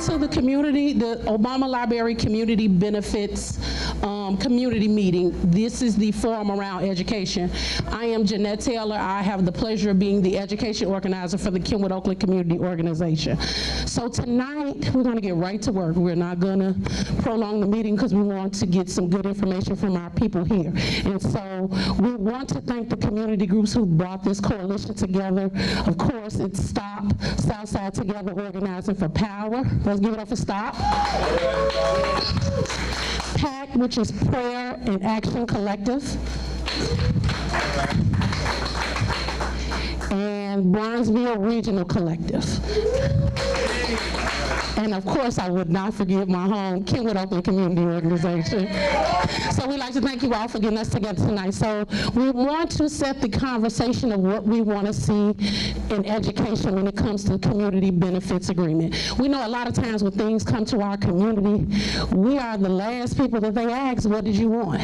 to the Obama Library Community Benefits community meeting. This is the forum around education. I am Jeanette Taylor. I have the pleasure of being the education organizer for the Kenwood Oakland Community Organization. So tonight, we're going to get right to work. We're not going to prolong the meeting because we want to get some good information from our people here. And so we want to thank the community groups who brought this coalition together. Of course, it's STOP, Southside Together Organizing for Power. Let's give it up for STOP. PAC, which is Prayer and Action Collective. And Bronzeville Regional Collective. And of course, I would not forget my home, Kenwood Oakland Community Organization. So we'd like to thank you all for getting us together tonight. So we want to set the conversation of what we want to see in education when it comes to the community benefits agreement. We know a lot of times when things come to our community, we are the last people that they ask, what did you want?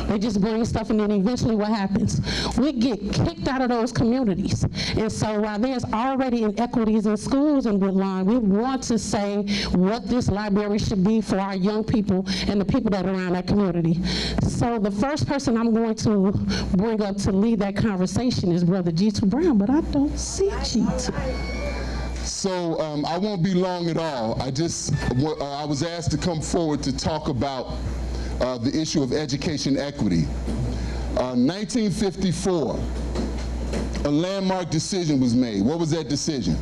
They just bring stuff and then eventually what happens? We get kicked out of those communities. And so while there's already inequities in schools in Woodlawn, we want to say what this library should be for our young people and the people that are around that community. So the first person I'm going to bring up to lead that conversation is Brother G2 Brown, but I don't see G2. So I won't be long at all. I was asked to come forward to talk about the issue of education equity. 1954, a landmark decision was made. What was that decision?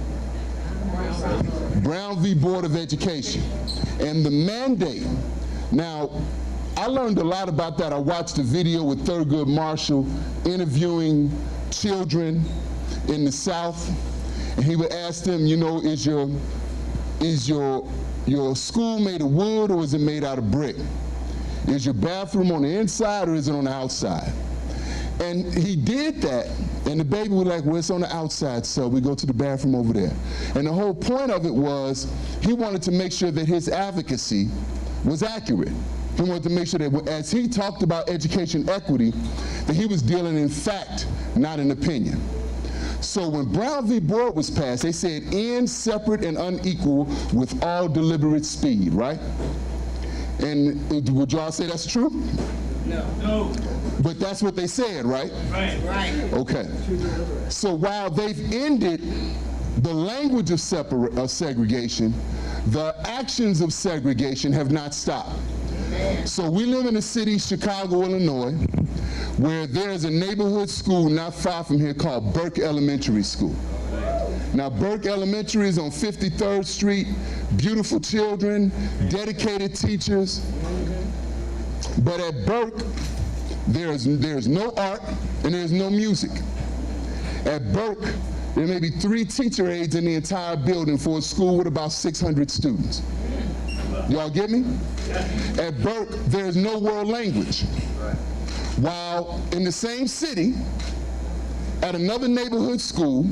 Brown v. Board of Education. And the mandate, now, I learned a lot about that. I watched a video with Thurgood Marshall interviewing children in the South, and he would ask them, you know, is your school made of wood or is it made out of brick? Is your bathroom on the inside or is it on the outside? And he did that, and the baby was like, well, it's on the outside, so we go to the bathroom over there. And the whole point of it was he wanted to make sure that his advocacy was accurate. He wanted to make sure that as he talked about education equity, that he was dealing in fact, not in opinion. So when Brown v. Board was passed, they said end separate and unequal with all deliberate speed, right? And would y'all say that's true? No. But that's what they said, right? Right. Okay. So while they've ended the language of segregation, the actions of segregation have not stopped. So we live in the city, Chicago, Illinois, where there's a neighborhood school not far from here called Burke Elementary School. Now, Burke Elementary is on 53rd Street, beautiful children, dedicated teachers. But at Burke, there's no art and there's no music. At Burke, there may be 3 teacher aides in the entire building for a school with about 600 students. Y'all get me? At Burke, there's no world language. While in the same city, at another neighborhood school,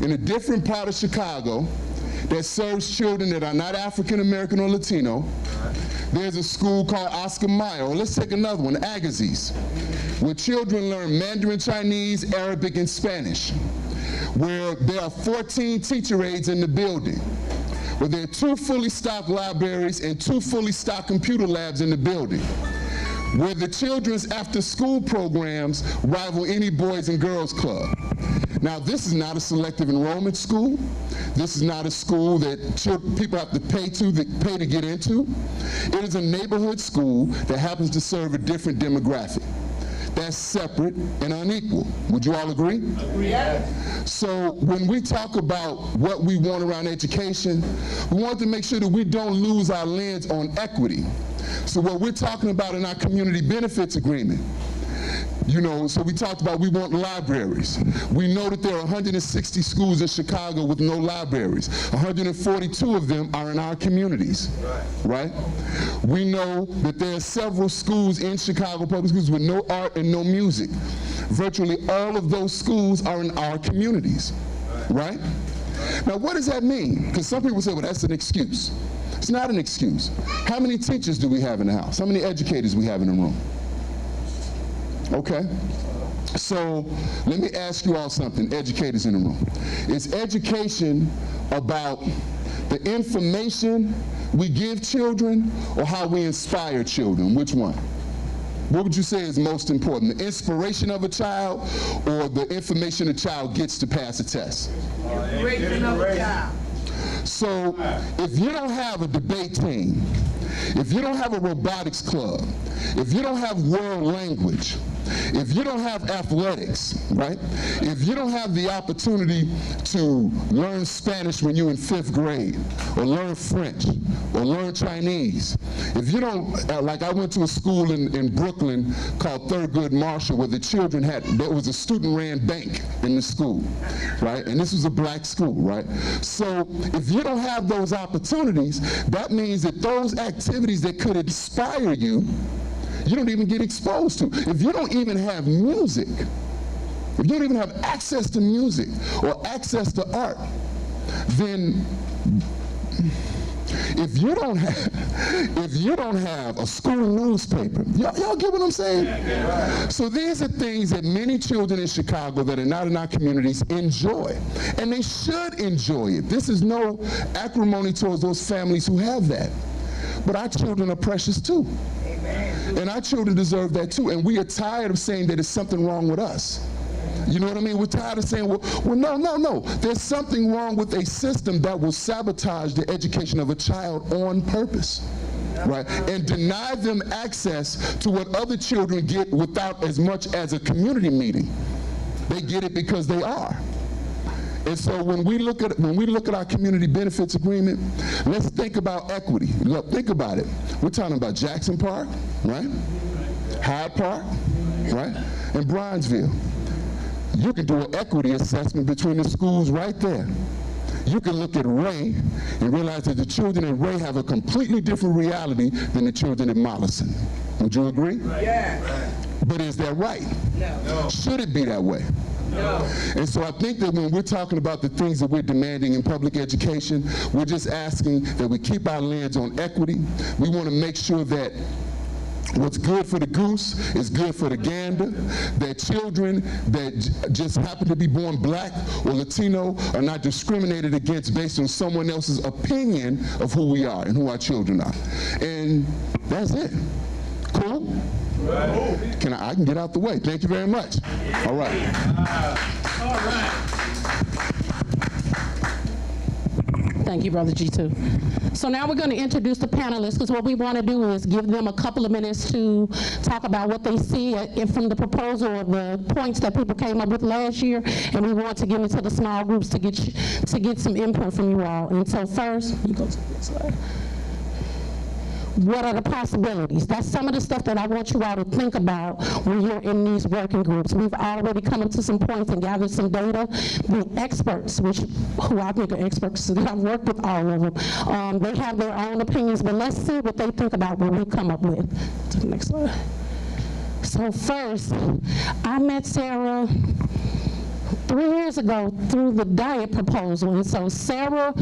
in a different part of Chicago, that serves children that are not African American or Latino, there's a school called Oscar Mayer, or let's take another one, Agassiz, where children learn Mandarin Chinese, Arabic, and Spanish, where there are 14 teacher aides in the building, where there are 2 fully stocked libraries and 2 fully stocked computer labs in the building, where the children's after-school programs rival any Boys and Girls Club. Now, this is not a selective enrollment school. This is not a school that people have to pay to get into. It is a neighborhood school that happens to serve a different demographic. That's separate and unequal. Would you all agree? Agree. So when we talk about what we want around education, we want to make sure that we don't lose our lens on equity. So what we're talking about in our community benefits agreement, you know, so we talked about we want libraries. We know that there are 160 schools in Chicago with no libraries. 142 of them are in our communities, right? We know that there are several schools in Chicago, public schools, with no art and no music. Virtually all of those schools are in our communities, right? Now, what does that mean? Because some people say, well, that's an excuse. It's not an excuse. How many teachers do we have in the house? How many educators do we have in the room? Okay, so let me ask you all something, educators in the room. Is education about The information we give children or how we inspire children? Which one? What would you say is most important? The inspiration of a child or the information a child gets to pass a test? Inspiration of a child. So if you don't have a debate team, if you don't have a robotics club, if you don't have world language, if you don't have athletics, right? If you don't have the opportunity to learn Spanish when you're in 5th grade, or learn French, or learn Chinese, if you don't, like I went to a school in Brooklyn called Thurgood Marshall where the children there was a student-ran bank in the school, right? And this was a black school, right? So if you don't have those opportunities, that means that those activities that could inspire you, you don't even get exposed to. If you don't even have music, if you don't even have access to music or access to art, then if you don't have a school newspaper, y'all get what I'm saying? So these are things that many children in Chicago that are not in our communities enjoy, and they should enjoy it. This is no acrimony towards those families who have that. But our children are precious too. And our children deserve that too. And we are tired of saying that there's something wrong with us. You know what I mean? We're tired of saying, well, no. There's something wrong with a system that will sabotage the education of a child on purpose, right? And deny them access to what other children get without as much as a community meeting. They get it because they are. And so when we look at our community benefits agreement, let's think about equity. Look, think about it. We're talking about Jackson Park, right? Hyde Park, right? And Bronzeville. You can do an equity assessment between the schools right there. You can look at Ray and realize that the children in Ray have a completely different reality than the children in Mollison. Would you agree? Yeah. But is that right? No. Should it be that way? No. And so I think that when we're talking about the things that we're demanding in public education, we're just asking that we keep our lens on equity. We want to make sure that what's good for the goose is good for the gander, that children that just happen to be born black or Latino are not discriminated against based on someone else's opinion of who we are and who our children are. And that's it. Cool? I can get out the way. Thank you very much. All right. All right. Thank you, Brother G2. So now we're going to introduce the panelists, because what we want to do is give them a couple of minutes to talk about what they see from the proposal or the points that people came up with last year, and we want to get into the small groups to get some input from you all. And so first, you go to this slide. What are the possibilities? That's some of the stuff that I want you all to think about when you're in these working groups. We've already come up to some points and gathered some data. The experts, who I think are experts, because I've worked with all of them, they have their own opinions, but let's see what they think about what we come up with. To the next slide. So first, I met Sarah 3 years ago through the diet proposal. And so Sarah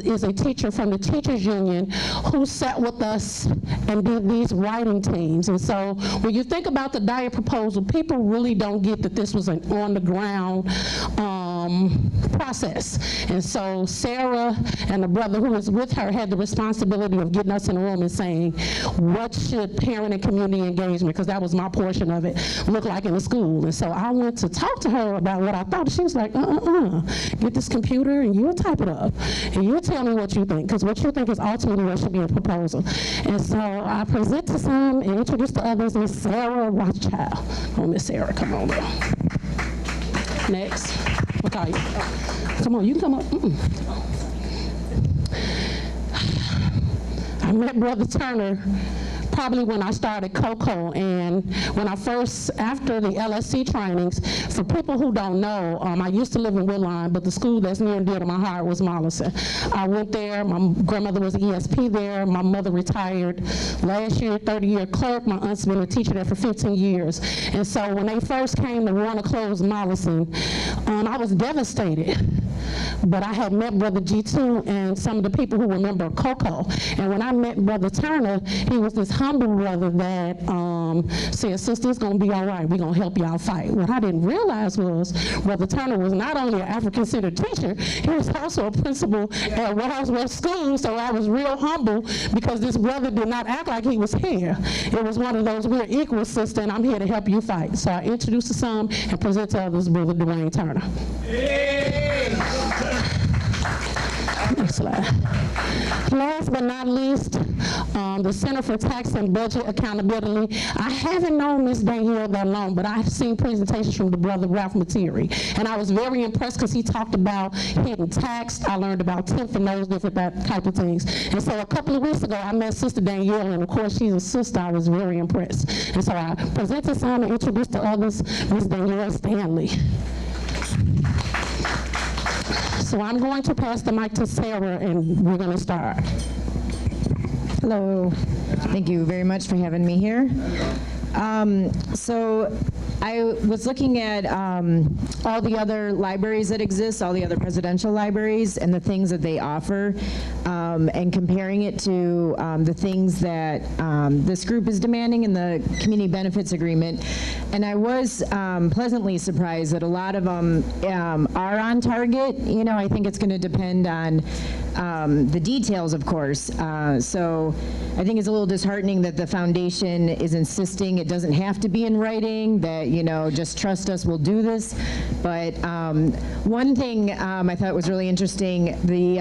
is a teacher from the Teachers Union who sat with us and did these writing teams. And so when you think about the diet proposal, people really don't get that this was an on-the-ground process. And so Sarah and the brother who was with her had the responsibility of getting us in a room and saying, what should parent and community engagement, because that was my portion of it, look like in the school. And so I went to talk to her about what I thought. She was like, get this computer and you'll type it up and you'll tell me what you think, because what you think is ultimately what should be a proposal. And so I presented some and introduced the others. Miss Sarah Rothschild. Oh, Miss Sarah, come on now. Next. Okay. Come on, you can come up. I met Brother Turner probably when I started COCO, and when I first, after the LSC trainings, for people who don't know, I used to live in Woodline, but the school that's near and dear to my heart was Mollison. I went there, my grandmother was an ESP there, my mother retired last year, 30-year clerk, my aunt's been a teacher there for 15 years. And so when they first came to want to close Mollison, I was devastated. but I had met Brother G2 and some of the people who remember Coco. And when I met Brother Turner, he was this humble brother that said, sister, it's gonna be all right, we're gonna help y'all fight. What I didn't realize was Brother Turner was not only an African-centered teacher, he was also a principal at Wadsworth School, so I was real humble because this brother did not act like he was here. It was one of those, we're equal, sister, and I'm here to help you fight. So I introduced to some and present to others Brother Dwayne Turner. Next slide. Last but not least, the Center for Tax and Budget Accountability. I haven't known Ms. Danielle that long, but I've seen presentations from the brother Ralph Materi, and I was very impressed because he talked about hidden tax. I learned about TIF and those different that type of things. And so a couple of weeks ago, I met Sister Danielle, and of course she's a sister. I was very impressed. And so I presented some and introduced to others Ms. Danielle Stanley. So I'm going to pass the mic to Sarah, and we're going to start. Hello. Thank you very much for having me here. So I was looking at all the other libraries that exist, all the other presidential libraries, and the things that they offer, and comparing it to the things that this group is demanding in the community benefits agreement. And I was pleasantly surprised that a lot of them are on target. You know, I think it's going to depend on the details, of course. So I think it's a little disheartening that the foundation is insisting it doesn't have to be in writing, that, you know, just trust us, we'll do this. But one thing I thought was really interesting, the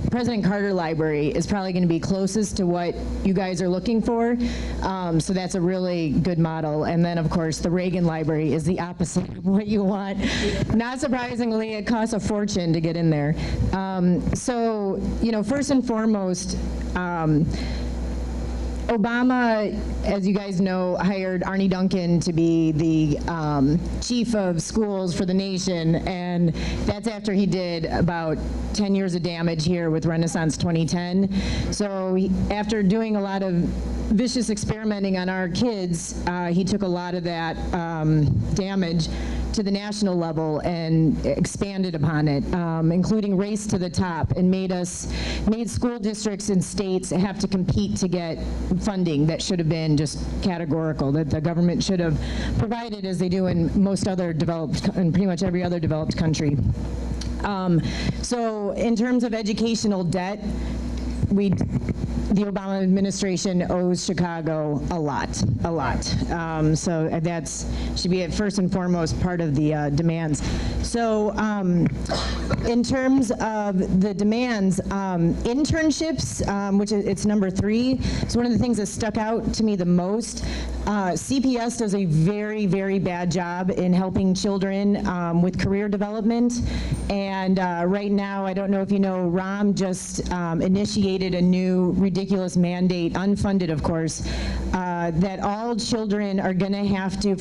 President Carter Library is probably going to be closest to what you guys are looking for. So that's a really good model. And then, of course, the Reagan Library is the opposite of what you want. Not surprisingly, it costs a fortune to get in there. So, you know, first and foremost, Obama, as you guys know, hired Arne Duncan to be the chief of schools for the nation, and that's after he did about 10 years of damage here with Renaissance 2010. So after doing a lot of vicious experimenting on our kids, he took a lot of that damage to the national level and expanded upon it, including Race to the Top, and made school districts and states have to compete to get funding that should have been just categorical, that the government should have provided, as they do in most other developed, in pretty much every other developed country. So in terms of educational debt, the Obama administration owes Chicago a lot. So that should be at first and foremost part of the demands. So in terms of the demands, internships, which it's number 3, is one of the things that stuck out to me the most. CPS does a very, very bad job in helping children with career development. And right now, I don't know if you know, Rahm just initiated a new ridiculous mandate, unfunded of course, that all children are going to have to,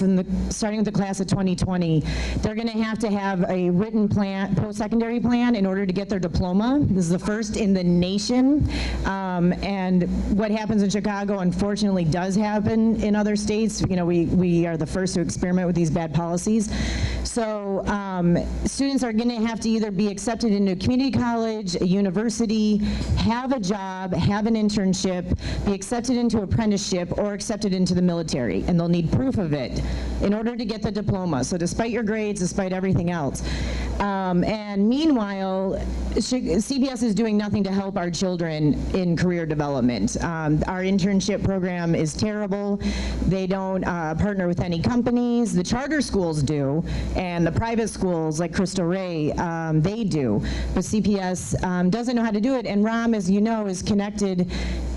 starting with the class of 2020, they're going to have a written plan, post-secondary plan, in order to get their diploma. This is the first in the nation. And what happens in Chicago, unfortunately, does happen in other states. You know, we are the first to experiment with these bad policies. So students are going to have to either be accepted into a community college, a university, have a job, have an internship, be accepted into apprenticeship, or accepted into the military, and they'll need proof of it in order to get the diploma. So despite your grades, despite everything else. And meanwhile, CPS is doing nothing to help our children in career development. Our internship program is terrible. They don't partner with any companies. The charter schools do, and the private schools like Cristo Rey, they do. But CPS doesn't know how to do it, and Rahm, as you know, is connected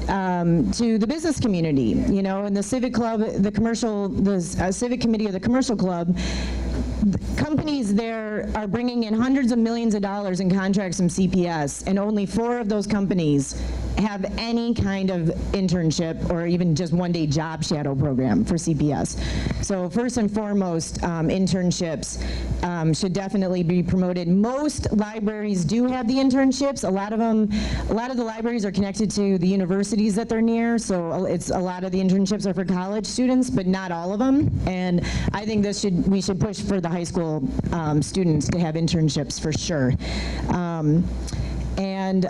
to the business community. You know, in the civic club, the civic committee of the commercial club, companies there are bringing in hundreds of millions of dollars in contracts from CPS, and only 4 of those companies have any kind of internship or even just one-day job shadow program for CPS. So first and foremost, internships should definitely be promoted. Most libraries do have the internships. A lot of the libraries are connected to the universities that they're near, so a lot of the internships are for college students, but not all of them. And I think we should push for the high school students to have internships for sure. And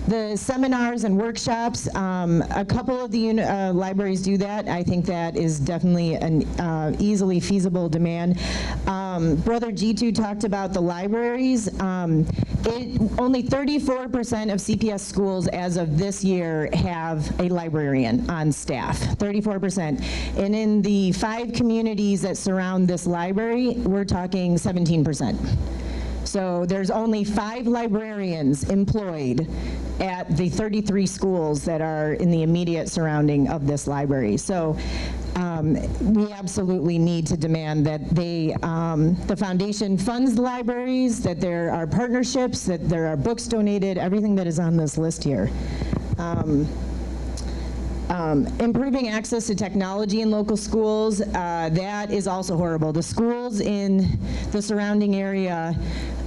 the seminars and workshops, a couple of the libraries do that. I think that is definitely an easily feasible demand. Brother G2 talked about the libraries. Only 34% of CPS schools as of this year have a librarian on staff, 34%. And in the 5 communities that surround this library, we're talking 17%. So there's only 5 librarians employed at the 33 schools that are in the immediate surrounding of this library. So we absolutely need to demand that the foundation funds the libraries, that there are partnerships, that there are books donated, everything that is on this list here. Improving access to technology in local schools, that is also horrible. The schools in the surrounding area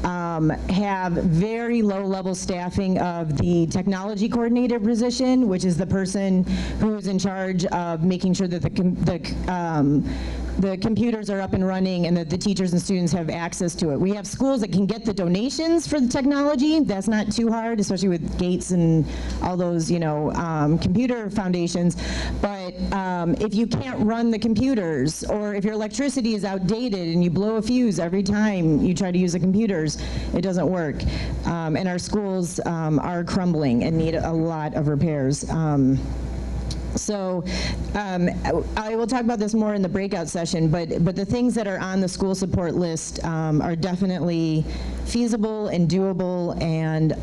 have very low-level staffing of the technology coordinator position, which is the person who is in charge of making sure that the computers are up and running and that the teachers and students have access to it. We have schools that can get the donations for the technology. That's not too hard, especially with Gates and all those, computer foundations. But if you can't run the computers, or if your electricity is outdated and you blow a fuse every time you try to use the computers, it doesn't work. And our schools are crumbling and need a lot of repairs. So I will talk about this more in the breakout session, but the things that are on the school support list are definitely feasible and doable and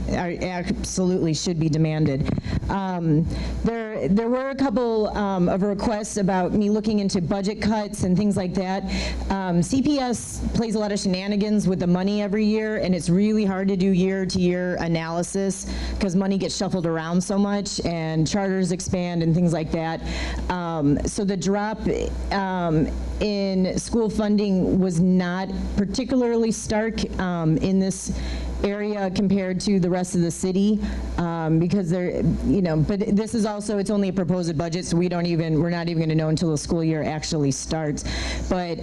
absolutely should be demanded. There were a couple of requests about me looking into budget cuts and things like that. CPS plays a lot of shenanigans with the money every year, and it's really hard to do year-to-year analysis because money gets shuffled around so much and charters expand and things like that. So the drop in school funding was not particularly stark in this area compared to the rest of the city, because they're, but this is also, it's only a proposed budget, so we're not even going to know until the school year actually starts. But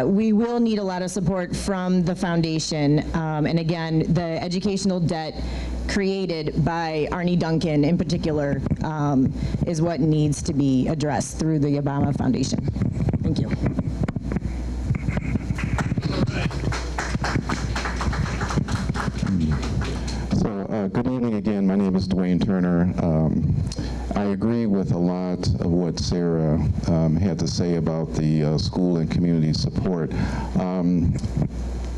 we will need a lot of support from the foundation, and again, the educational debt created by Arne Duncan in particular is what needs to be addressed through the Obama Foundation. Thank you. Good evening again. My name is Dwayne Turner. I agree with a lot of what Sarah had to say about the school and community support.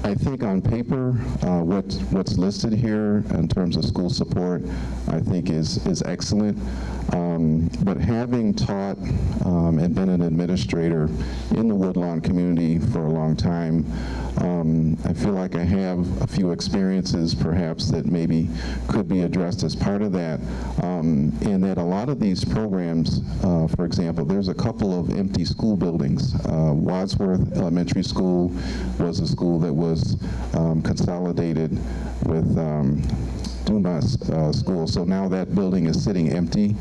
I think on paper, what's listed here in terms of school support, I think is excellent. But having taught and been an administrator in the Woodlawn community for a long time, I feel like I have a few experiences perhaps that maybe could be addressed as part of that, in that a lot of these programs, for example, there's a couple of empty school buildings. Wadsworth Elementary School was a school that was consolidated with Dumas School. So now that building is sitting empty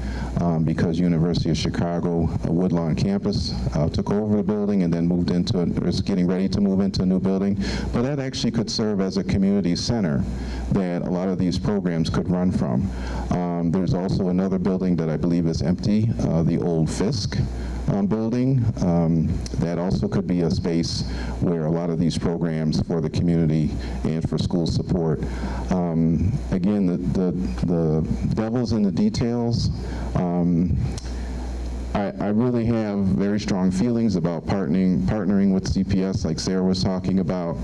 because University of Chicago Woodlawn campus took over the building and then moved into, is getting ready to move into a new building. But that actually could serve as a community center that a lot of these programs could run from. There's also another building that I believe is empty, the old Fisk building. That also could be a space where a lot of these programs for the community and for school support. Again, the devil's in the details. I really have very strong feelings about partnering with CPS, like Sarah was talking about.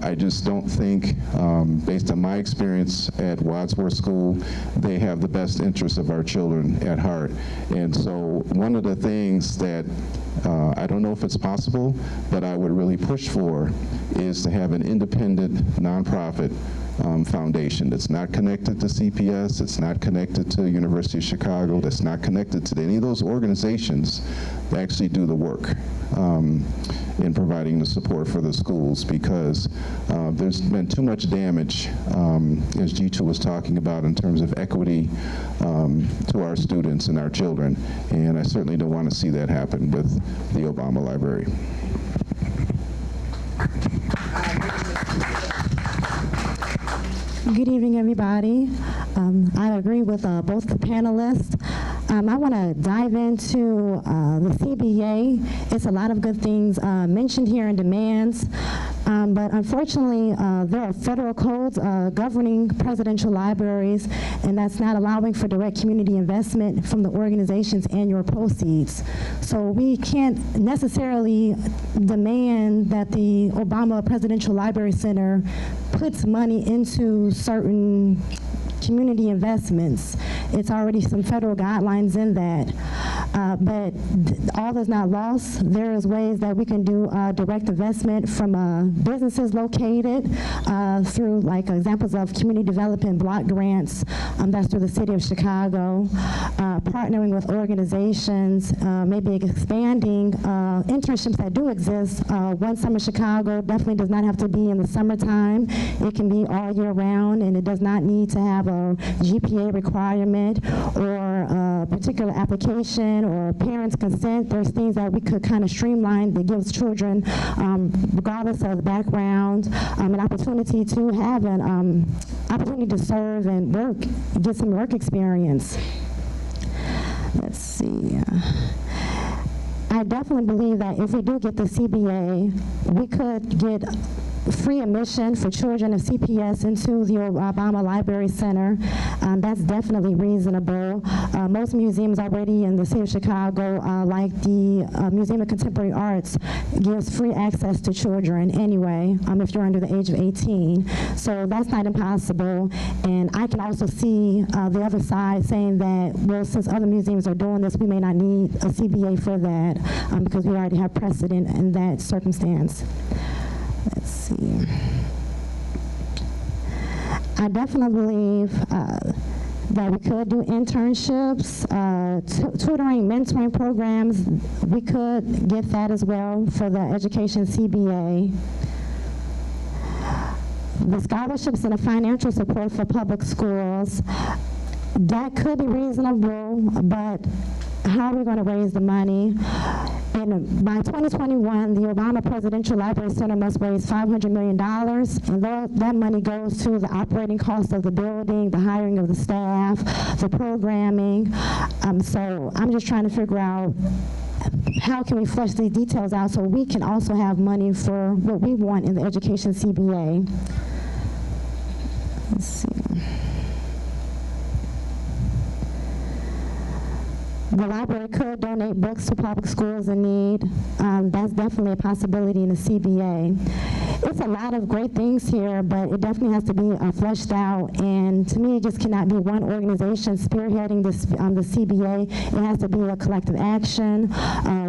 I just don't think, based on my experience at Wadsworth School, they have the best interests of our children at heart. And so one of the things that I don't know if it's possible, but I would really push for is to have an independent nonprofit foundation that's not connected to CPS, it's not connected to University of Chicago, that's not connected to any of those organizations that actually do the work in providing the support for the schools, because there's been too much damage, as Jitu was talking about, in terms of equity to our students and our children, and I certainly don't want to see that happen with the Obama Library. Good evening, everybody. I agree with both the panelists. I want to dive into the CBA. It's a lot of good things mentioned here in demands, but unfortunately, there are federal codes governing presidential libraries, and that's not allowing for direct community investment from the organization's annual proceeds. So we can't necessarily demand that the Obama Presidential Library Center puts money into certain community investments. It's already some federal guidelines in that. But all is not lost. There is ways that we can do direct investment from businesses located through like examples of community development block grants. That's through the city of Chicago. Partnering with organizations, maybe expanding internships that do exist. One Summer Chicago definitely does not have to be in the summertime. It can be all year round, and it does not need to have a GPA requirement or a particular application or parents' consent. There's things that we could kind of streamline that gives children, regardless of background, an opportunity to have an opportunity to serve and work, get some work experience. Let's see. I definitely believe that if we do get the CBA, we could get free admission for children of CPS into the Obama Library Center. That's definitely reasonable. Most museums already in the city of Chicago, like the Museum of Contemporary Arts, gives free access to children anyway, if you're under the age of 18. So that's not impossible. And I can also see the other side saying that, well, since other museums are doing this, we may not need a CBA for that because we already have precedent in that circumstance. Let's see. I definitely believe that we could do internships, tutoring, mentoring programs. We could get that as well for the education CBA. The scholarships and the financial support for public schools, that could be reasonable, but how are we going to raise the money? And by 2021, the Obama Presidential Library Center must raise $500 million, and that money goes to the operating costs of the building, the hiring of the staff, the programming. So I'm just trying to figure out how can we flesh these details out so we can also have money for what we want in the education CBA. Let's see. The library could donate books to public schools in need. That's definitely a possibility in the CBA. It's a lot of great things here, but it definitely has to be fleshed out. And to me, it just cannot be one organization spearheading this, the CBA. It has to be a collective action,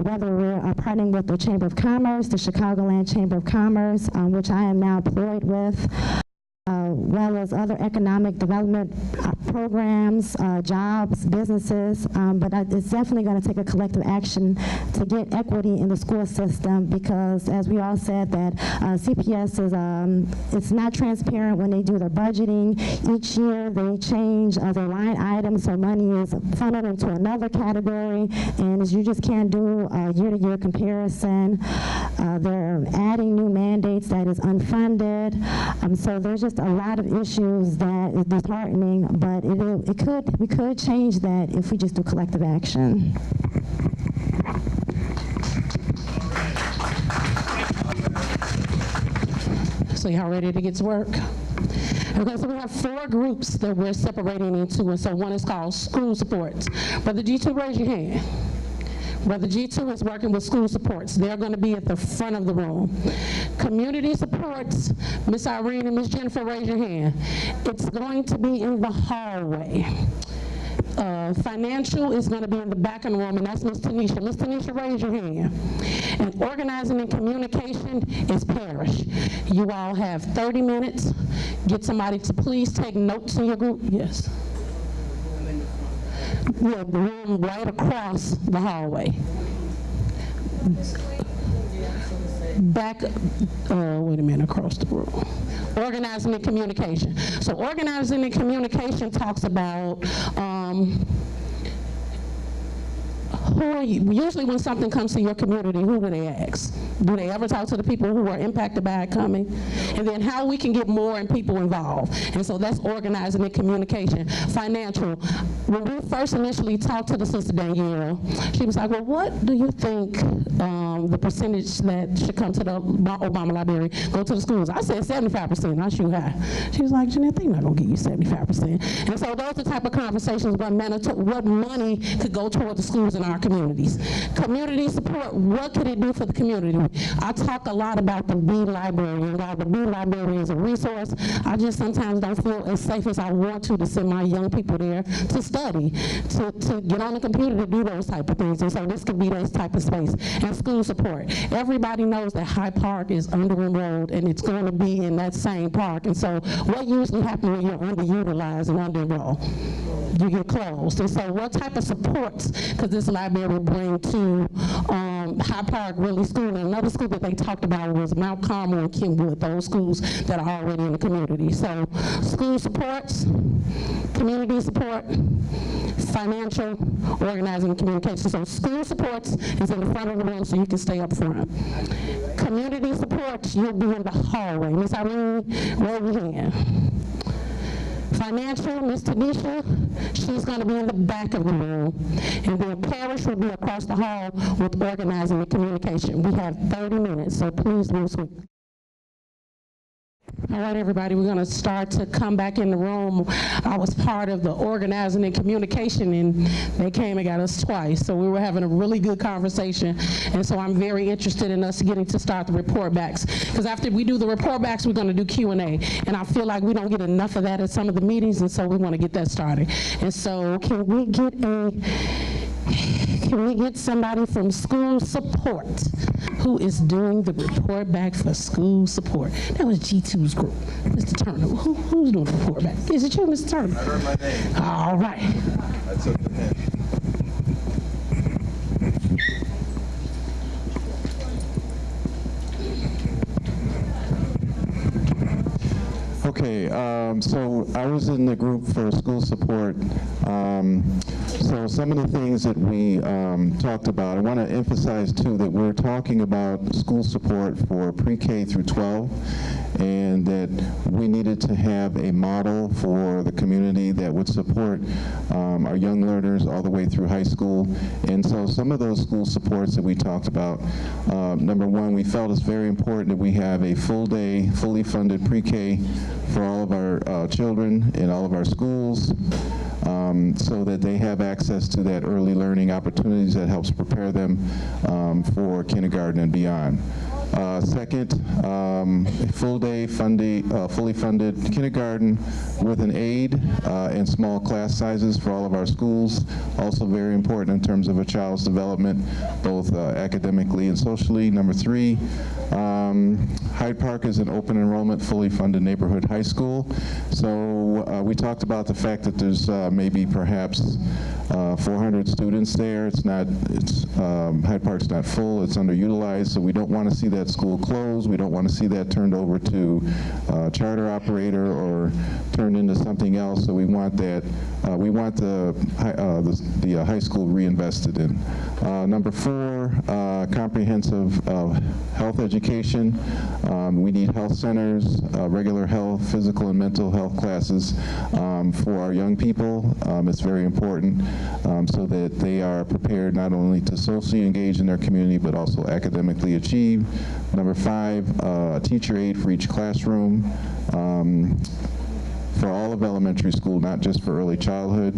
whether we're partnering with the Chamber of Commerce, the Chicagoland Chamber of Commerce, which I am now employed with, well as other economic development programs, jobs, businesses, but it's definitely going to take a collective action to get equity in the school system, because as we all said that CPS is it's not transparent when they do their budgeting. Each year they change their line items, so money is funneled into another category, and you just can't do a year-to-year comparison. They're adding new mandates that is unfunded, so there's just a lot of issues that is disheartening, but we could change that if we just do collective action. So y'all ready to get to work? Okay, so we have 4 groups that we're separating into, and so one is called school supports. Brother G2, raise your hand. Brother G2 is working with school supports. They're going to be at the front of the room. Community supports, Miss Irene and Miss Jennifer, raise your hand. It's going to be in the hallway. Financial is going to be in the back of the room, and that's Ms. Tanisha. Ms. Tanisha, raise your hand. And organizing and communication is Parrish. You all have 30 minutes. Get somebody to please take notes in your group. Yes. Yeah, the room right across the hallway. Back, wait a minute, across the room. Organizing and communication. So organizing and communication talks about who are you? Usually when something comes to your community, who do they ask? Do they ever talk to the people who are impacted by it coming? And then how we can get more and people involved. And so that's organizing and communication. Financial. When we first initially talked to the sister Danielle, she was like, well, what do you think the percentage that should come to the Obama Library go to the schools? I said 75%, I shoot high. She was like, Jeanette, they're not gonna give you 75%. And so those are the type of conversations what money could go toward the schools in our communities. Community support, what could it do for the community? I talk a lot about the B library, and while the B library is a resource, I just sometimes don't feel as safe as I want to send my young people there to study, to get on the computer to do those type of things. And so this could be those type of space. And school support. Everybody knows that Hyde Park is under-enrolled, and it's going to be in that same park. And so what usually happens when you're underutilized and under-enrolled? You get closed. And so what type of supports could this library bring to Hyde Park really school? And another school that they talked about was Mount Carmel and Kenwood, those schools that are already in the community. So school supports, community support, financial, organizing, and communication. So school supports is in the front of the room so you can stay up front. Community supports, you'll be in the hallway. Ms. Irene, raise your hand. Financial, Ms. Tanisha, she's going to be in the back of the room. And then Parrish will be across the hall with organizing and communication. We have 30 minutes, so please move swiftly. All right, everybody, we're going to start to come back in the room. I was part of the organizing and communication, and they came and got us twice. So we were having a really good conversation. And so I'm very interested in us getting to start the report backs. Because after we do the report backs, we're going to do Q&A. And I feel like we don't get enough of that at some of the meetings, and so we want to get that started. And so can we get somebody from school support who is doing the report back for school support? That was G2's group. Mr. Turner, who's doing the report back? Is it you, Mr. Turner? I heard my name. All right. I took the hint. Okay, so I was in the group for school support. So some of the things that we talked about, I want to emphasize too that we're talking about school support for pre-K through 12, and that we needed to have a model for the community that would support our young learners all the way through high school. And so some of those school supports that we talked about, number one, we felt it's very important that we have a full day, fully funded pre-K for all of our children in all of our schools, so that they have access to that early learning opportunities that helps prepare them for kindergarten and beyond. Second, full day fully funded kindergarten with an aide and small class sizes for all of our schools. Also very important in terms of a child's development, both academically and socially. Number three, Hyde Park is an open enrollment, fully funded neighborhood high school. So we talked about the fact that there's maybe perhaps 400 students there. Hyde Park's not full, it's underutilized, so we don't want to see that school closed. We don't want to see that turned over to a charter operator or turned into something else. So we want that. We want the high school reinvested in. Number four, comprehensive health education. We need health centers, regular health, physical and mental health classes for our young people. It's very important so that they are prepared not only to socially engage in their community, but also academically achieve. Number five, a teacher aide for each classroom for all of elementary school, not just for early childhood.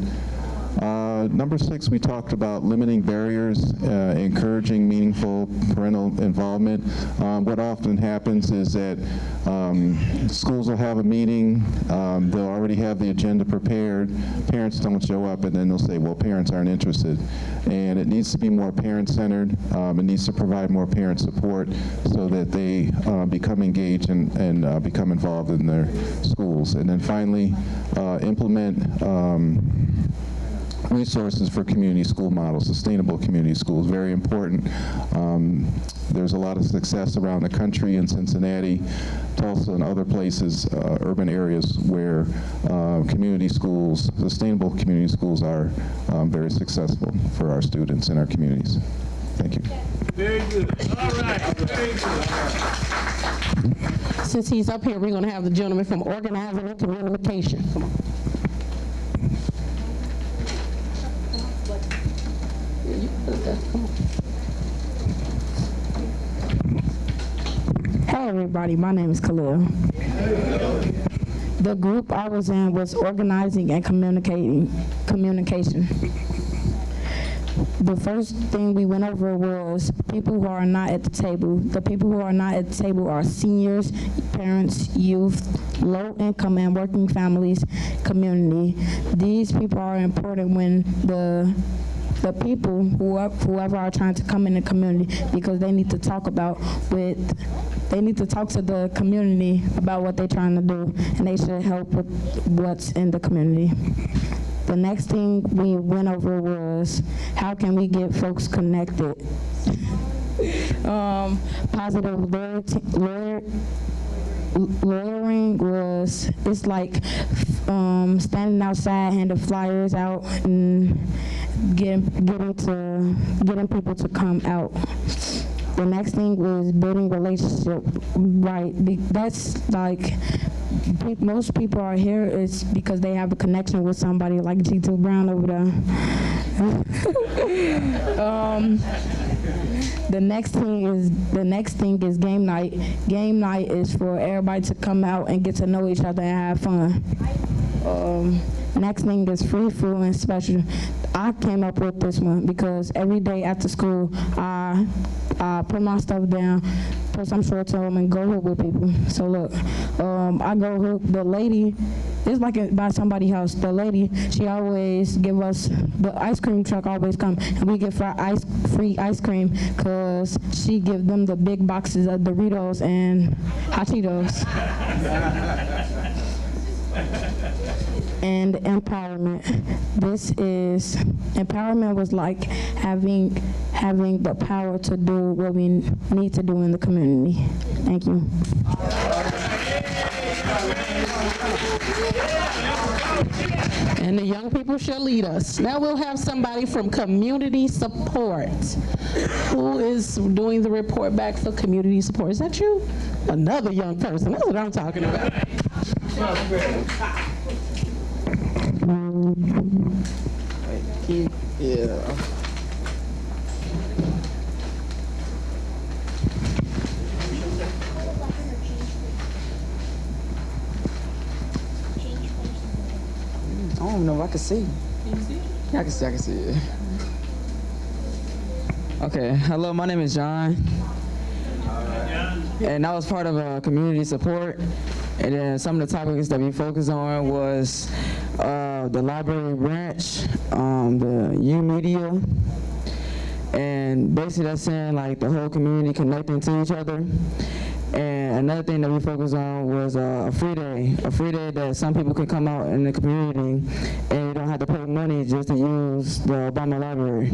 Number 6, we talked about limiting barriers, encouraging meaningful parental involvement. What often happens is that schools will have a meeting, they'll already have the agenda prepared, parents don't show up, and then they'll say, well, parents aren't interested. And it needs to be more parent-centered. It needs to provide more parent support so that they become engaged and become involved in their schools. And then finally, implement resources for community school models, sustainable community schools, very important. There's a lot of success around the country in Cincinnati, Tulsa, and other places, urban areas where community schools, sustainable community schools are very successful for our students and our communities. Thank you. Very good. All right. Very good. Since he's up here, we're going to have the gentleman from Organizing and Communication. Come on. Hey everybody, my name is Khalil. The group I was in was Organizing and Communication. The first thing we went over was people who are not at the table. The people who are not at the table are seniors, parents, youth, low income and working families, community. These people are important when the people, whoever are trying to come in the community, because they need to talk to the community about what they're trying to do, and they should help with what's in the community. The next thing we went over was how can we get folks connected. Positive lawyering was, it's like standing outside, handing flyers out, and getting people to come out. The next thing was building relationship. Right, that's like most people are here is because they have a connection with somebody like G2 Brown over there. The next thing is game night. Game night is for everybody to come out and get to know each other and have fun. Next thing is free food and special. I came up with this one because every day after school, I put my stuff down, put some shorts on, and go hook with people. So look, I go hook. The lady, it's like by somebody's house. The lady, she always give us, the ice cream truck always come, and we get free ice cream because she give them the big boxes of Doritos and Hot Cheetos. And empowerment. Empowerment was like having the power to do what we need to do in the community. Thank you. And the young people shall lead us. Now we'll have somebody from community support. Who is doing the report back for community support? Is that you? Another young person. That's what I'm talking about. Yeah. I don't know if I can see. Yeah, I can see it. Okay, hello, my name is John. And I was part of community support. And then some of the topics that we focused on was the library branch, the U Media, and basically that's saying like the whole community connecting to each other. And another thing that we focused on was a free day that some people can come out in the community and you don't have to pay money just to use the Obama Library.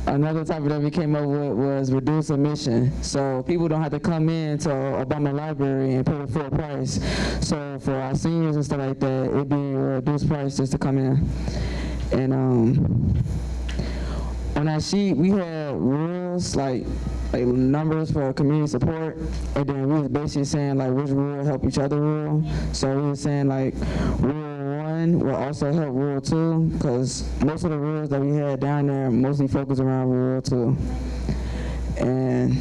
Another topic that we came up with was reduced admission. So people don't have to come in to Obama Library and pay the full price. So for our seniors and stuff like that, it'd be a reduced price just to come in. And on that sheet, we had rules like numbers for community support, and then we was basically saying like which rule help each other rule. So we were saying like rule 1 will also help rule 2, because most of the rules that we had down there mostly focused around rule 2. And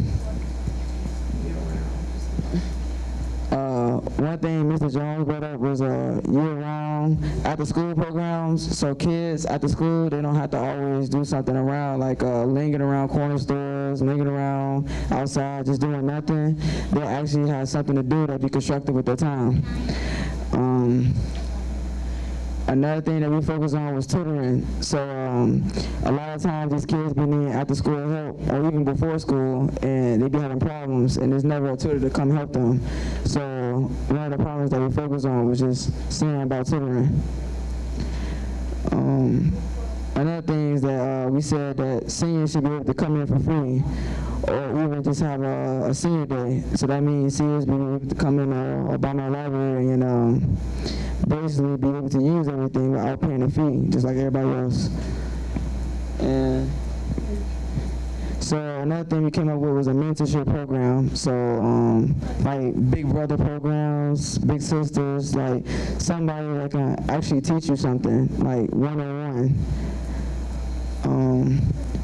one thing Mr. Jones brought up was year-round after-school programs. So kids after school, they don't have to always do something around, like lingering around corner stores, lingering around outside, just doing nothing. They actually have something to do that be constructive with their time. Another thing that we focused on was tutoring. So a lot of times these kids be needing after school help or even before school, and they be having problems, and there's never a tutor to come help them. So one of the problems that we focused on was just seeing about tutoring. Another thing is that we said that seniors should be able to come in for free, or even just have a senior day. So that means seniors be able to come in Obama Library and basically be able to use everything without paying a fee, just like everybody else. And so another thing we came up with was a mentorship program. So like big brother programs, big sisters, like somebody that can actually teach you something, like one-on-one.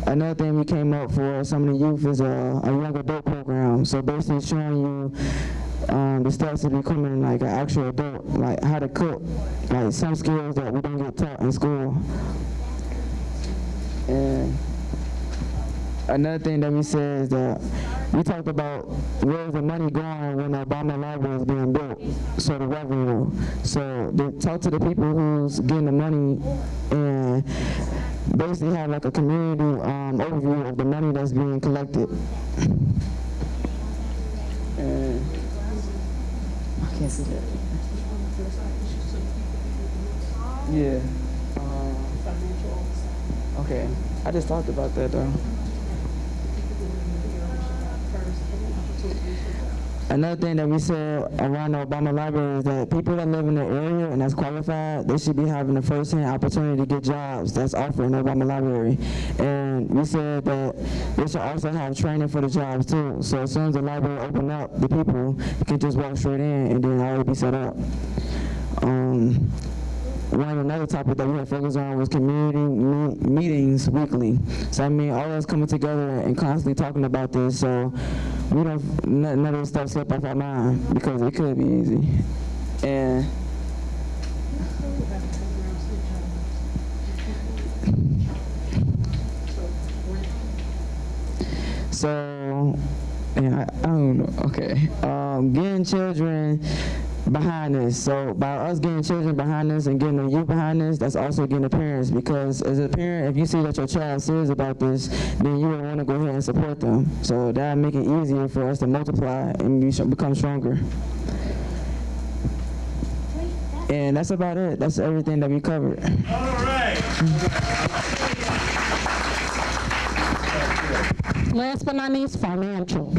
Another thing we came up for some of the youth is a young adult program. So basically showing you the steps of becoming like an actual adult, like how to cook, like some skills that we don't get taught in school. And another thing that we said is that we talked about where's the money going when the Obama Library is being built, so the revenue. So they talk to the people who's getting the money and basically have like a community overview of the money that's being collected. And I can't see that. Yeah. Okay. I just talked about that though. Another thing that we said around the Obama Library is that people that live in the area and that's qualified, they should be having the first-hand opportunity to get jobs that's offered in the Obama Library. And we said that they should also have training for the jobs too. So as soon as the library open up, the people can just walk straight in and then already be set up. Another topic that we had focused on was community meetings weekly. So I mean, all of us coming together and constantly talking about this, so we don't none of this stuff slip off our mind because it could be easy. And so, yeah, I don't know. Okay, getting children behind this. So by us getting children behind this and getting the youth behind this, that's also getting the parents, because as a parent, if you see that your child is serious about this, then you would want to go ahead and support them. So that make it easier for us to multiply and become stronger. And that's about it. That's everything that we covered. All right. Last but not least, financial.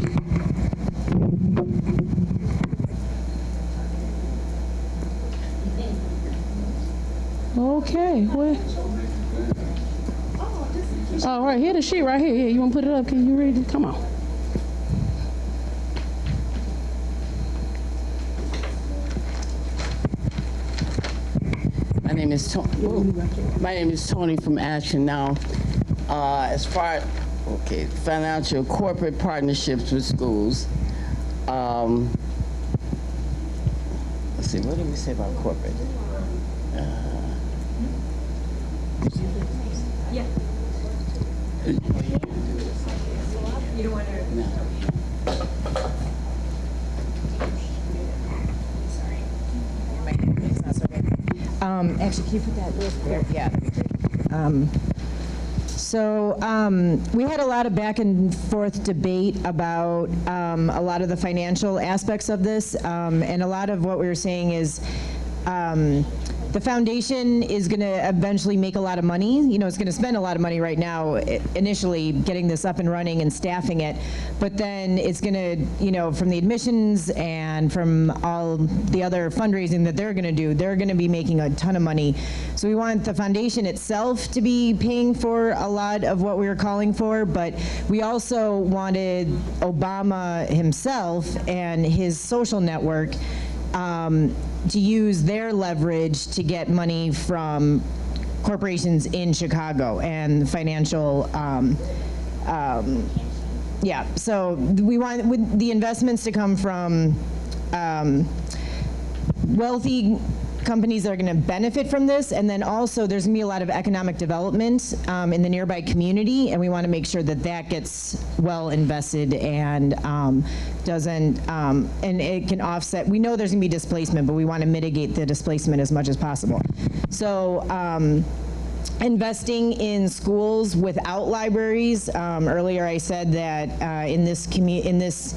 Okay, well. All right, here the sheet right here. You want to put it up? Can you read it? Come on. My name is Tony from Action Now. As far financial corporate partnerships with schools. Let's see, what did we say about corporate? Yeah. You don't want to. No. Sorry. It's not so good. Actually, can you put that there? Yeah. We had a lot of back and forth debate about a lot of the financial aspects of this, and a lot of what we were saying is the foundation is going to eventually make a lot of money. You know, it's going to spend a lot of money right now initially getting this up and running and staffing it, but then it's going to, you know, from the admissions and from all the other fundraising that they're going to do, they're going to be making a ton of money. So we want the foundation itself to be paying for a lot of what we were calling for, but we also wanted Obama himself and his social network to use their leverage to get money from corporations in Chicago and financial, so we want the investments to come from wealthy companies that are going to benefit from this, and then also there's going to be a lot of economic development in the nearby community, and we want to make sure that that gets well invested and doesn't, and it can offset. We know there's going to be displacement, but we want to mitigate the displacement as much as possible. So investing in schools without libraries. Earlier I said that in this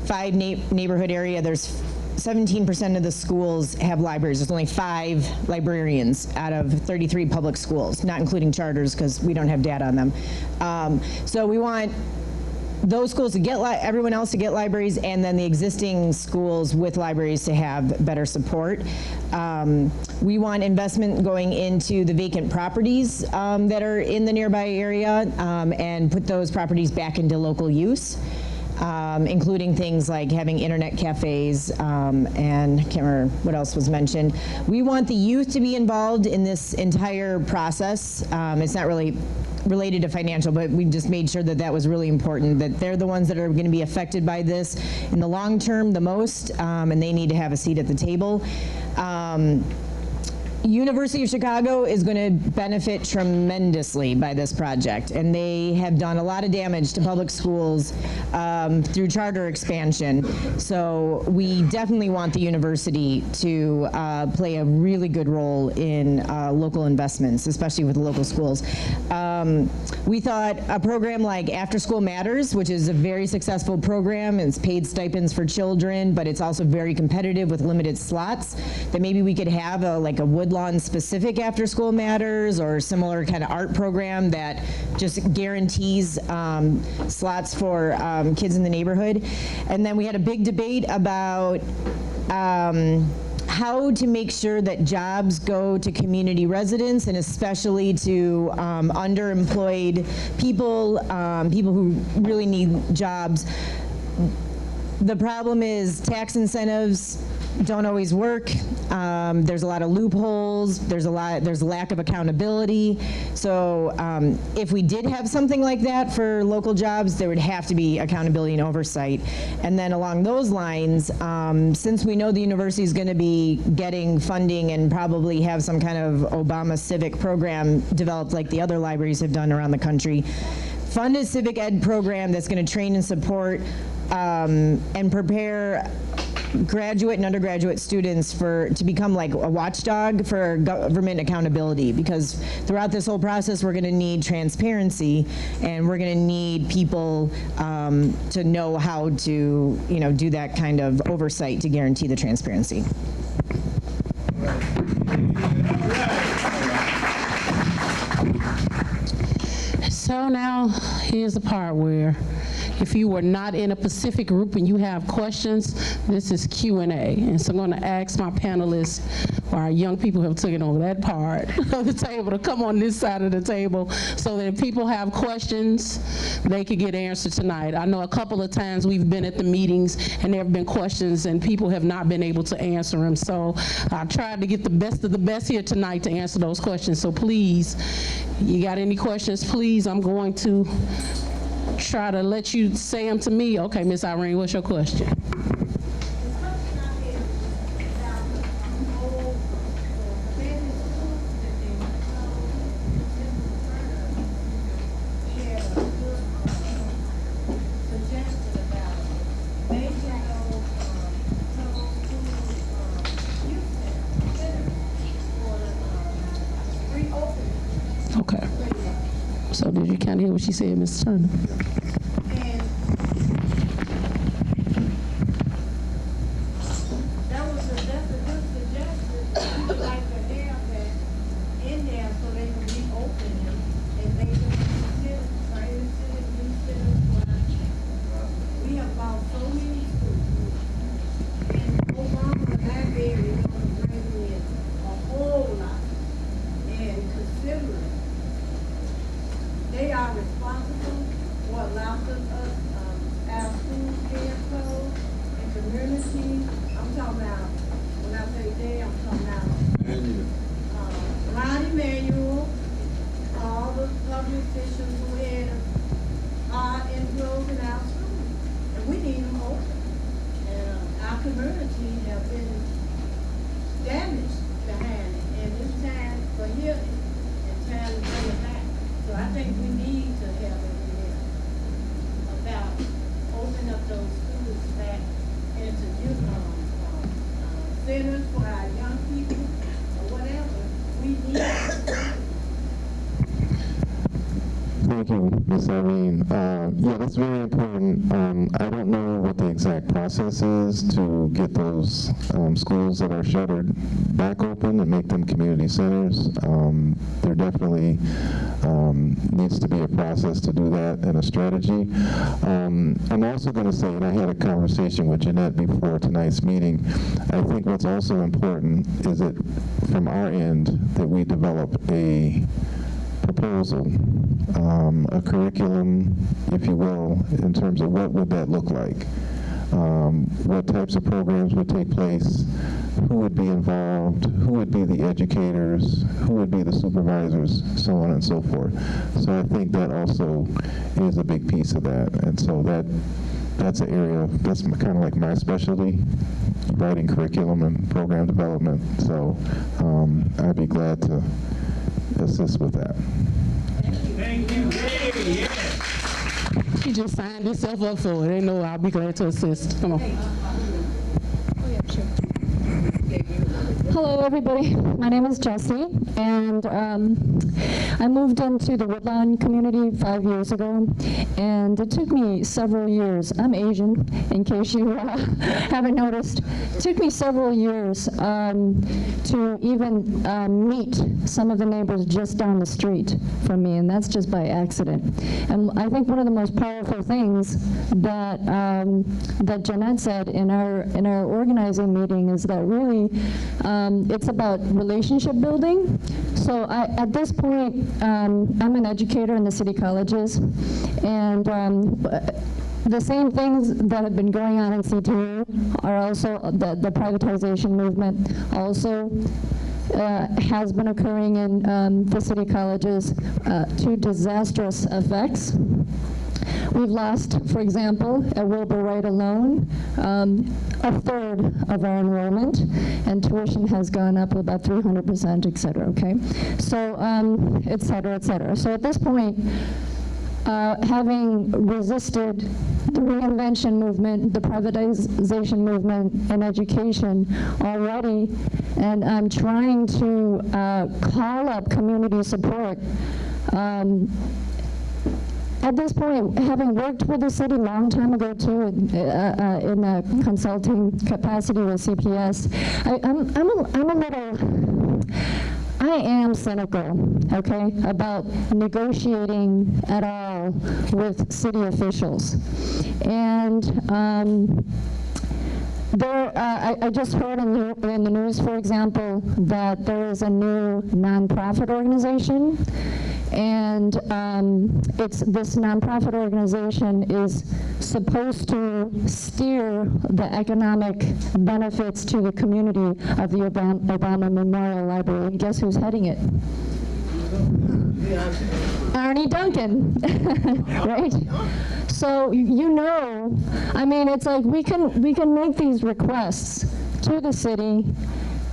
5 neighborhood area, there's 17% of the schools have libraries. There's only 5 librarians out of 33 public schools, not including charters because we don't have data on them. So we want those schools to get, everyone else to get libraries, and then the existing schools with libraries to have better support. We want investment going into the vacant properties that are in the nearby area and put those properties back into local use. Including things like having internet cafes, and I can't remember what else was mentioned. We want the youth to be involved in this entire process. It's not really related to financial, but we just made sure that that was really important, that they're the ones that are going to be affected by this in the long term the most, and they need to have a seat at the table. University of Chicago is going to benefit tremendously by this project, and they have done a lot of damage to public schools through charter expansion. So we definitely want the university to play a really good role in local investments, especially with the local schools. We thought a program like After School Matters, which is a very successful program, it's paid stipends for children, but it's also very competitive with limited slots, that maybe we could have like a Woodlawn specific After School Matters or similar kind of art program that just guarantees slots for kids in the neighborhood. And then we had a big debate about how to make sure that jobs go to community residents, and especially to underemployed people, people who really need jobs. The problem is tax incentives don't always work. There's a lot of loopholes. There's lack of accountability. So if we did have something like that for local jobs, there would have to be accountability and oversight. And then along those lines, since we know the university is going to be getting funding and probably have some kind of Obama civic program developed like the other libraries have done around the country, fund a civic ed program that's going to train and support and prepare graduate and undergraduate students to become like a watchdog for government accountability, because throughout this whole process we're going to need transparency, and we're going to need people to know how to do that kind of oversight to guarantee the transparency. So now here's the part where if you were not in a Pacific group and you have questions, this is Q&A. And so I'm going to ask my panelists, or our young people who have taken over that part of the table, to come on this side of the table so that if people have questions, they could get answered tonight. I know a couple of times we've been at the meetings and there have been questions and people have not been able to answer them. So I tried to get the best of the best here tonight to answer those questions. So please, you got any questions, please, I'm going to try to let you say them to me. Okay, Miss Irene, what's your question? Okay. So did you kind of hear what she said, Ms. Turner? They are responsible for Thank you, Ms. Irene. Yeah, that's very important. I don't know what the exact process is to get those schools that are shuttered back open and make them community centers. There definitely needs to be a process to do that and a strategy. I'm also going to say, and I had a conversation with Jeanette before tonight's meeting, I think what's also important is that from our end that we develop a proposal, a curriculum, if you will, in terms of what would that look like. What types of programs would take place, who would be involved, who would be the educators, who would be the supervisors, so on and so forth. So I think that also is a big piece of that. And so that's an area, that's kind of like my specialty, writing curriculum and program development. So I'd be glad to assist with that. Thank you. Hey, yeah. She just signed herself up for it. They know I'll be glad to assist. Come on. Hello, everybody. My name is Jessie, and I moved into the Woodlawn community 5 years ago, and it took me several years. I'm Asian, in case you haven't noticed. It took me several years to even meet some of the neighbors just down the street from me, and that's just by accident. And I think one of the most powerful things that that Jeanette said in our organizing meeting is that really it's about relationship building. So at this point, I'm an educator in the city colleges, and the same things that have been going on in CTU are also, the privatization movement also has been occurring in the city colleges to disastrous effects. We've lost, for example, at Wilbur Wright alone, a third of our enrollment, and tuition has gone up about 300%, et cetera, okay? So, et cetera, et cetera. So at this point, having resisted the reinvention movement, the privatization movement in education already, and I'm trying to call up community support. At this point, having worked with the city a long time ago too, in a consulting capacity with CPS, I am cynical, okay, about negotiating at all with city officials. And I just heard in the news, for example, that there is a new nonprofit organization, and this nonprofit organization is supposed to steer the economic benefits to the community of the Obama Memorial Library. And guess who's heading it? Arnie Duncan, right? So you know, I mean, it's like we can make these requests to the city,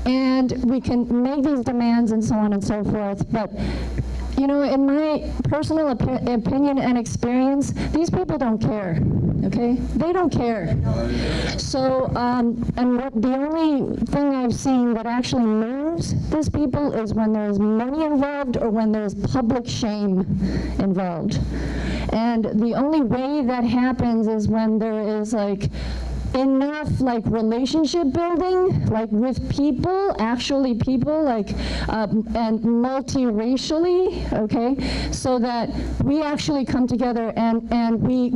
and we can make these demands and so on and so forth, but you know, in my personal opinion and experience, these people don't care, okay? They don't care. So, and the only thing I've seen that actually moves these people is when there's money involved or when there's public shame involved. And the only way that happens is when there is like enough like relationship building, like with people, actually people, like, and multiracially, okay, so that we actually come together and we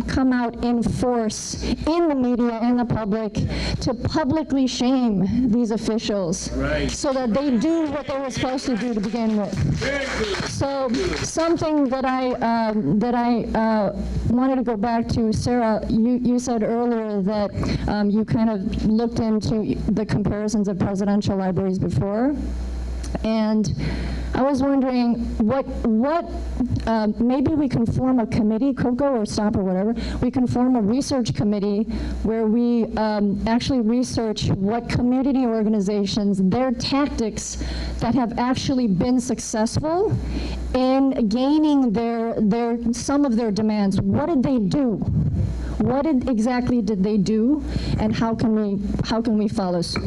come out in force in the media and the public to publicly shame these officials, right, so that they do what they were supposed to do to begin with. So something that I wanted to go back to, Sarah, you said earlier that you kind of looked into the comparisons of presidential libraries before, and I was wondering what maybe we can form a committee, COCO or STOP or whatever, we can form a research committee where we actually research what community organizations, their tactics that have actually been successful in gaining some of their demands. What did they do? What exactly did they do, and how can we follow suit?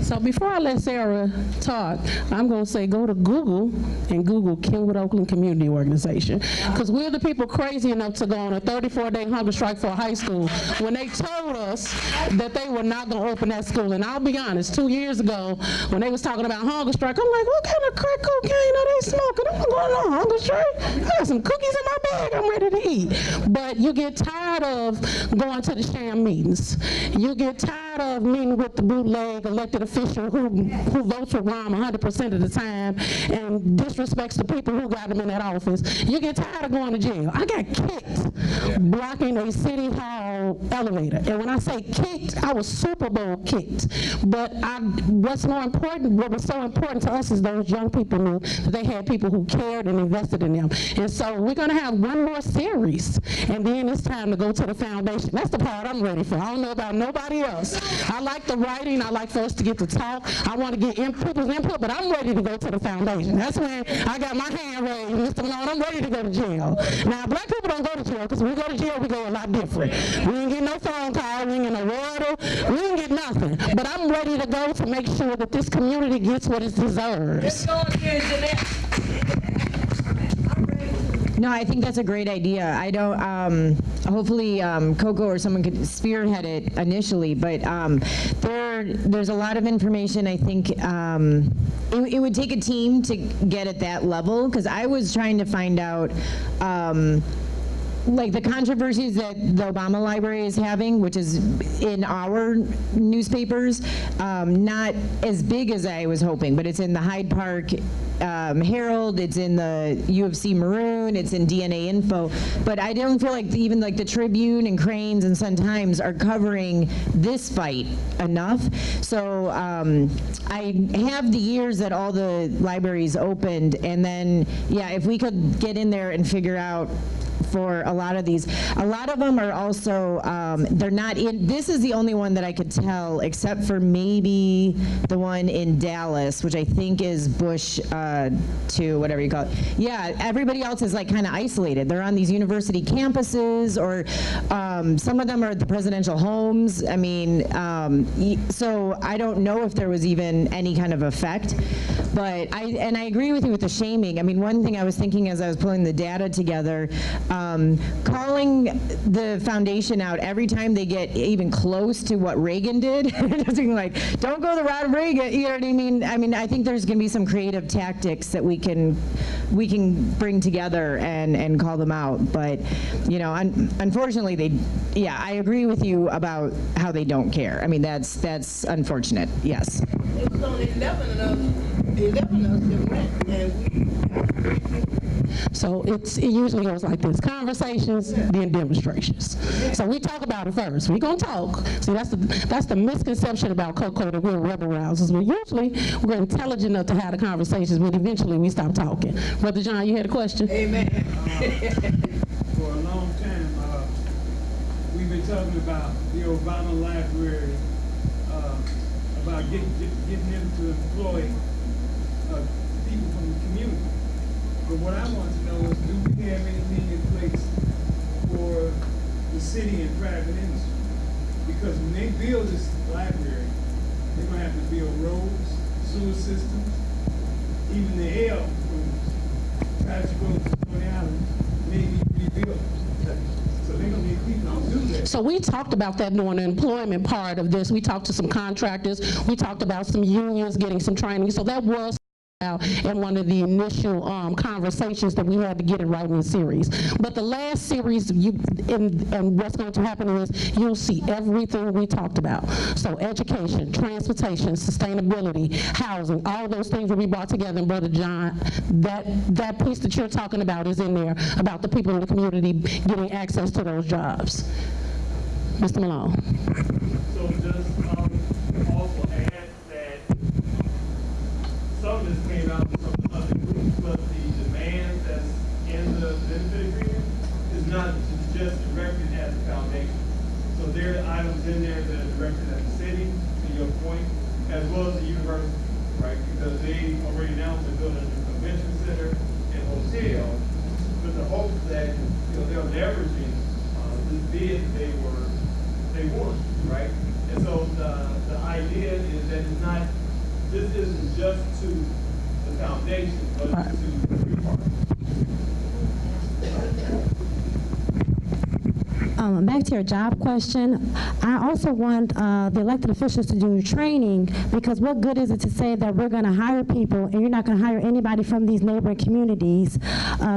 So before I let Sarah talk, I'm going to say go to Google and Google Kenwood Oakland Community Organization. Because we're the people crazy enough to go on a 34-day hunger strike for a high school when they told us that they were not going to open that school. And I'll be honest, 2 years ago, when they was talking about hunger strike, I'm like, what kind of crack cocaine are they smoking? I'm going on hunger strike. I got some cookies in my bag. I'm ready to eat. But you get tired of going to the sham meetings. You get tired of meeting with the bootleg elected official who votes for Rahm 100% of the time and disrespects the people who got him in that office. You get tired of going to jail. I got kicked blocking a city hall elevator. And when I say kicked, I was Super Bowl kicked. But what's more important, what was so important to us is those young people knew that they had people who cared and invested in them. And so we're going to have one more series, and then it's time to go to the foundation. That's the part I'm ready for. I don't know about nobody else. I like the writing. I like for us to get to talk. I want to get people's input, but I'm ready to go to the foundation. That's when I got my hand raised. Mr. Malone, I'm ready to go to jail. Now, black people don't go to jail, because when we go to jail, we go a lot different. We ain't get no phone call, we ain't get no water, we ain't get nothing. But I'm ready to go to make sure that this community gets what it deserves. No, I think that's a great idea. I don't, hopefully Coco or someone could spearhead it initially, but there's a lot of information. I think it would take a team to get at that level, because I was trying to find out like the controversies that the Obama Library is having, which is in our newspapers, not as big as I was hoping, but it's in the Hyde Park Herald, it's in the U of C Maroon, it's in DNA Info, but I don't feel like even like the Tribune and Cranes and Sun-Times are covering this fight enough. So I have the years that all the libraries opened, and then, yeah, if we could get in there and figure out for a lot of these. A lot of them are also, they're not in, this is the only one that I could tell, except for maybe the one in Dallas, which I think is Bush 2, whatever you call it. Yeah, everybody else is like kind of isolated. They're on these university campuses, or some of them are at the presidential homes. I mean, so I don't know if there was even any kind of effect. But I agree with you with the shaming. I mean, one thing I was thinking as I was pulling the data together, calling the foundation out every time they get even close to what Reagan did, just being like, don't go the route of Reagan, you know what I mean? I mean, I think there's going to be some creative tactics that we can bring together and call them out. But, you know, unfortunately, yeah, I agree with you about how they don't care. I mean, that's unfortunate, yes. It was only 11 of us that went, and So it usually goes like this: conversations, then demonstrations. So we talk about it first. We're gonna talk. See, that's the misconception about Coco, that we're rebel rousers. We're intelligent enough to have the conversations, but eventually we stop talking. Brother John, you had a question? Amen. For a long time, we've been talking about the Obama Library, about getting them to employ people from the community. But what I want to know is, do we have anything in place for the city and private industry? Because when they build this library, they're going to have to build roads, sewer systems, even the air rooms, Patrick Roads, Tony Island, may need to be built. So they're going to need people to do that. So we talked about that during the employment part of this. We talked to some contractors. We talked about some unions getting some training. So that was in one of the initial conversations that we had to get it right in the series. But the last series, and what's going to happen is you'll see everything we talked about. So education, transportation, sustainability, housing, all those things will be brought together. And Brother John, that piece that you're talking about is in there, about the people in the community getting access to those jobs. Mr. Malone. So does also add that some of this came out from other groups, but the demand that's in the benefit agreement is not just directed at the foundation. So there are items in there that are directed at the city, to your point, as well as the university, right? Because they already announced they're building a convention center and hotel, with the hope that, you know, they're leveraging this bid that they won, right? And so the idea is that it's not, this isn't just to the foundation, but it's to the three parts. Back to your job question, I also want the elected officials to do training, because what good is it to say that we're going to hire people and you're not going to hire anybody from these neighboring communities?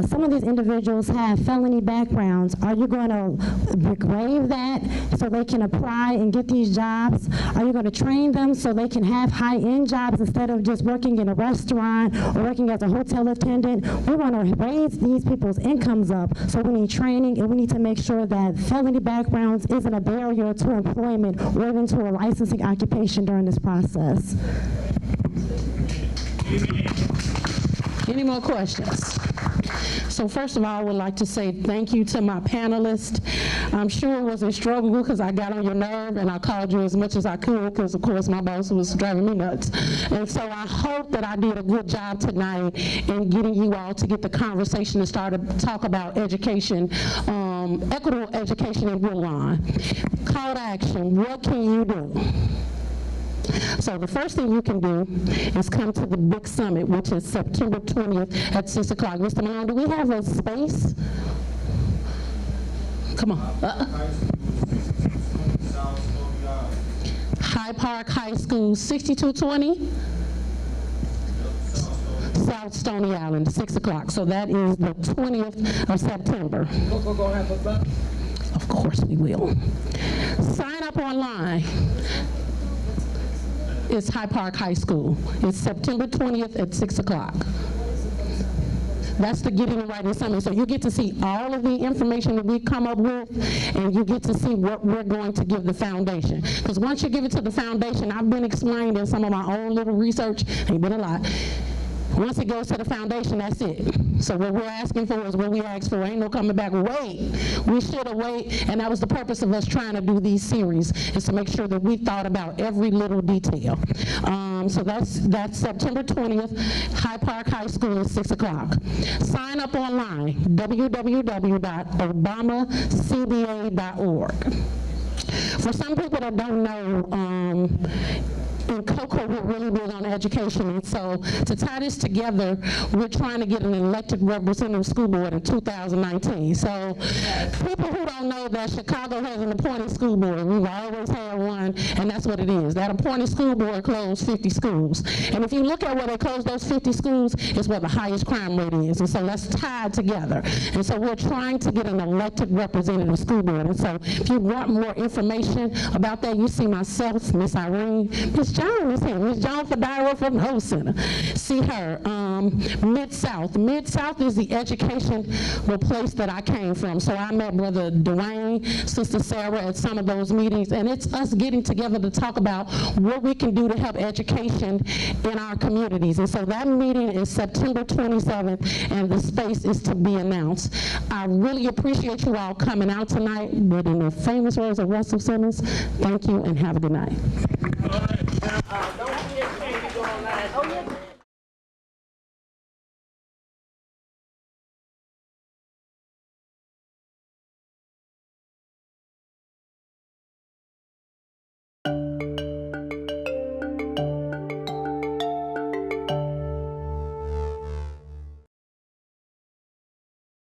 Some of these individuals have felony backgrounds. Are you going to degrade that so they can apply and get these jobs? Are you going to train them so they can have high-end jobs instead of just working in a restaurant or working as a hotel attendant? We want to raise these people's incomes up, so we need training, and we need to make sure that felony backgrounds isn't a barrier to employment or even to a licensing occupation during this process. Any more questions? So first of all, I would like to say thank you to my panelists. I'm sure it was a struggle because I got on your nerve and I called you as much as I could because, of course, my boss was driving me nuts. And so I hope that I did a good job tonight in getting you all to get the conversation to start to talk about education, equitable education in Woodlawn. Call to action, what can you do? So the first thing you can do is come to the big summit, which is September 20th at 6 o'clock. Mr. Malone, do we have a space? Come on. Hyde Park High School, 6220? South Stony Island, 6 o'clock. So that is the 20th of September. Of course we will. Sign up online. It's Hyde Park High School. It's September 20th at 6 o'clock. That's the Getting It Right in Summit. So you get to see all of the information that we come up with, and you get to see what we're going to give the foundation. Because once you give it to the foundation, I've been explained in some of my own little research, ain't been a lot. Once it goes to the foundation, that's it. So what we're asking for is what we asked for. Ain't no coming back. Wait, we should have waited, and that was the purpose of us trying to do these series, is to make sure that we thought about every little detail. So that's September 20th, Hyde Park High School at 6 o'clock. Sign up online, www.obamacba.org. For some people that don't know, in Cocoa, we're really big on education, and so to tie this together, we're trying to get an elected representative school board in 2019. So people who don't know that Chicago has an appointed school board, we've always had one, and that's what it is. That appointed school board closed 50 schools. And if you look at where they closed those 50 schools, it's where the highest crime rate is, and so that's tied together. And so we're trying to get an elected representative school board. And so if you want more information about that, you see myself, Miss Irene, Miss John is here. Miss John Fedora from the Hope Center. See her. Mid-South. Mid-South is the educational place that I came from. So I met Brother Dwayne, Sister Sarah at some of those meetings, and it's us getting together to talk about what we can do to help education in our communities. And so that meeting is September 27th, and the space is to be announced. I really appreciate you all coming out tonight, but in the famous words of Russell Simmons, thank you and have a good night. Don't forget to go online.